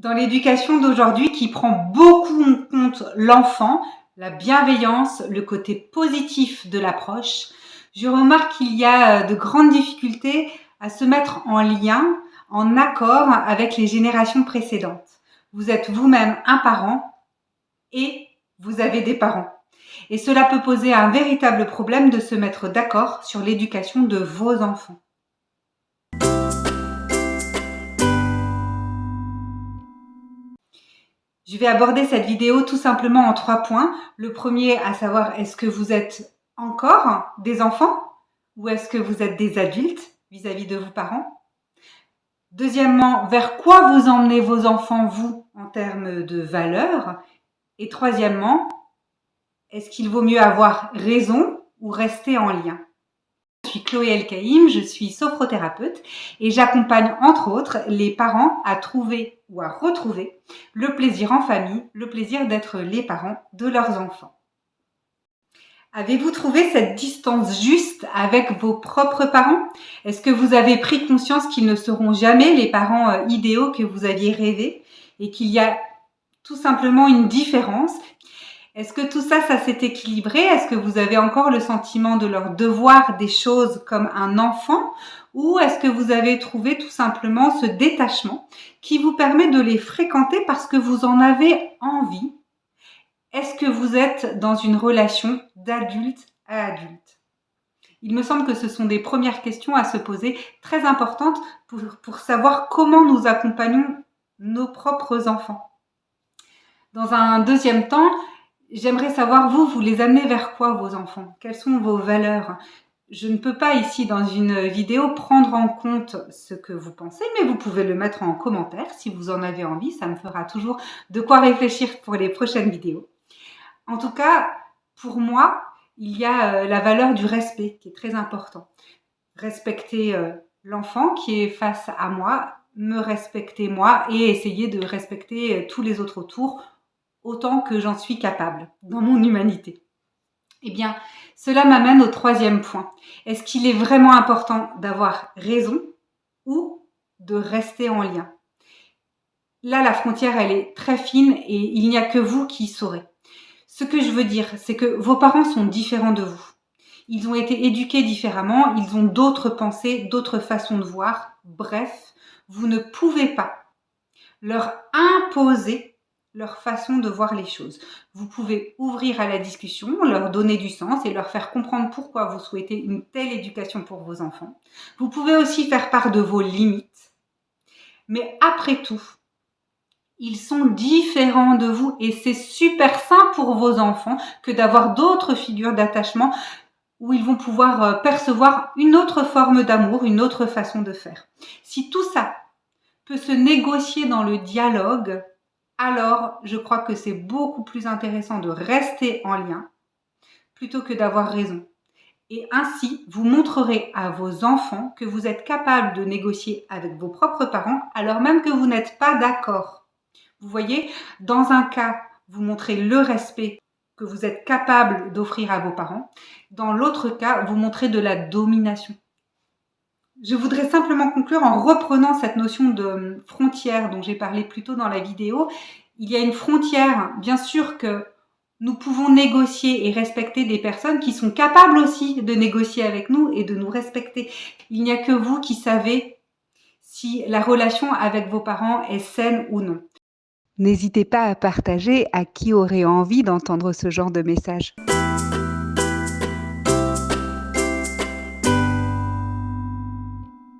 Dans l'éducation d'aujourd'hui qui prend beaucoup en compte l'enfant, la bienveillance, le côté positif de l'approche, je remarque qu'il y a de grandes difficultés à se mettre en lien, en accord avec les générations précédentes. Vous êtes vous-même un parent et vous avez des parents. Et cela peut poser un véritable problème de se mettre d'accord sur l'éducation de vos enfants. Je vais aborder cette vidéo tout simplement en 3 points. Le premier, à savoir, est-ce que vous êtes encore des enfants ou est-ce que vous êtes des adultes vis-à-vis de vos parents? Deuxièmement, vers quoi vous emmenez vos enfants, vous, en termes de valeurs? Et troisièmement, est-ce qu'il vaut mieux avoir raison ou rester en lien? Je suis Chloé El-Kaïm, je suis sophrothérapeute et j'accompagne entre autres les parents à trouver ou à retrouver le plaisir en famille, le plaisir d'être les parents de leurs enfants. Avez-vous trouvé cette distance juste avec vos propres parents? Est-ce que vous avez pris conscience qu'ils ne seront jamais les parents idéaux que vous aviez rêvé et qu'il y a tout simplement une différence? Est-ce que tout ça, ça s'est équilibré? Est-ce que vous avez encore le sentiment de leur devoir des choses comme un enfant? Ou est-ce que vous avez trouvé tout simplement ce détachement qui vous permet de les fréquenter parce que vous en avez envie? Est-ce que vous êtes dans une relation d'adulte à adulte? Il me semble que ce sont des premières questions à se poser, très importantes pour savoir comment nous accompagnons nos propres enfants. Dans un deuxième temps, j'aimerais savoir, vous les amenez vers quoi, vos enfants? Quelles sont vos valeurs? Je ne peux pas ici, dans une vidéo, prendre en compte ce que vous pensez, mais vous pouvez le mettre en commentaire si vous en avez envie. Ça me fera toujours de quoi réfléchir pour les prochaines vidéos. En tout cas, pour moi, il y a la valeur du respect qui est très important. Respecter l'enfant qui est face à moi, me respecter moi et essayer de respecter tous les autres autour autant que j'en suis capable dans mon humanité. Eh bien, cela m'amène au troisième point. Est-ce qu'il est vraiment important d'avoir raison ou de rester en lien? Là, la frontière, elle est très fine et il n'y a que vous qui saurez. Ce que je veux dire, c'est que vos parents sont différents de vous. Ils ont été éduqués différemment, ils ont d'autres pensées, d'autres façons de voir. Bref, vous ne pouvez pas leur imposer leur façon de voir les choses. Vous pouvez ouvrir à la discussion, leur donner du sens et leur faire comprendre pourquoi vous souhaitez une telle éducation pour vos enfants. Vous pouvez aussi faire part de vos limites. Mais après tout, ils sont différents de vous et c'est super sain pour vos enfants que d'avoir d'autres figures d'attachement où ils vont pouvoir percevoir une autre forme d'amour, une autre façon de faire. Si tout ça peut se négocier dans le dialogue, alors je crois que c'est beaucoup plus intéressant de rester en lien plutôt que d'avoir raison. Et ainsi, vous montrerez à vos enfants que vous êtes capable de négocier avec vos propres parents alors même que vous n'êtes pas d'accord. Vous voyez, dans un cas, vous montrez le respect que vous êtes capable d'offrir à vos parents. Dans l'autre cas, vous montrez de la domination. Je voudrais simplement conclure en reprenant cette notion de frontière dont j'ai parlé plus tôt dans la vidéo. Il y a une frontière, bien sûr que nous pouvons négocier et respecter des personnes qui sont capables aussi de négocier avec nous et de nous respecter. Il n'y a que vous qui savez si la relation avec vos parents est saine ou non. N'hésitez pas à partager à qui aurait envie d'entendre ce genre de message.